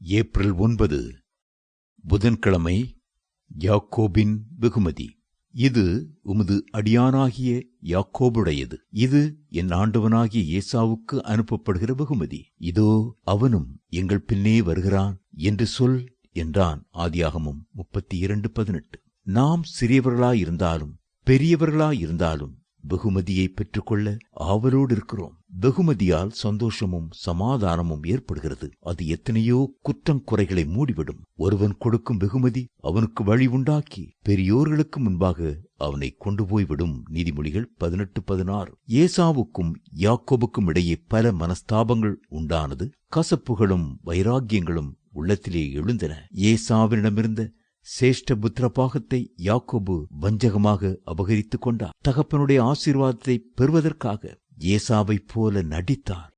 April 9 புதன்கிழமை. யாக்கோபின் வெகுமதி. இது உமது அடியானாகிய யாக்கோபுடையது. இது என் ஆண்டவனாகிய ஏசாவுக்கு அனுப்பப்படுகிற வெகுமதி. இதோ அவனும் எங்கள் பின்னே வருகிறான் என்று சொல் என்றான். ஆதியாகமம் 32:18. நாம் சிறியவர்களாயிருந்தாலும் பெரியவர்களாயிருந்தாலும் வெகுமதியை பெற்றுக்கொள்ள ஆவலோடு இருக்கிறோம். வெகுமதியால் சந்தோஷமும் சமாதானமும் ஏற்படுகிறது. அது எத்தனையோ குற்றம் குறைகளை மூடிவிடும். ஒருவன் கொடுக்கும் வெகுமதி அவனுக்கு வழி உண்டாக்கி பெரியோர்களுக்கு முன்பாக அவனை கொண்டு போய்விடும். நீதிமொழிகள் 18:16. ஏசாவுக்கும் யாக்கோபுக்கும் இடையே பல மனஸ்தாபங்கள் உண்டானது. கசப்புகளும் வைராக்கியங்களும் உள்ளத்திலே எழுந்தன. ஏசாவினிடமிருந்த சேஷ்ட புத்திர பாகத்தை யாக்கோபு வஞ்சகமாக அபகரித்துக் கொண்டார். தகப்பனுடைய ஆசீர்வாதத்தை பெறுவதற்காக ஏசாவைப் போல நடித்தார்.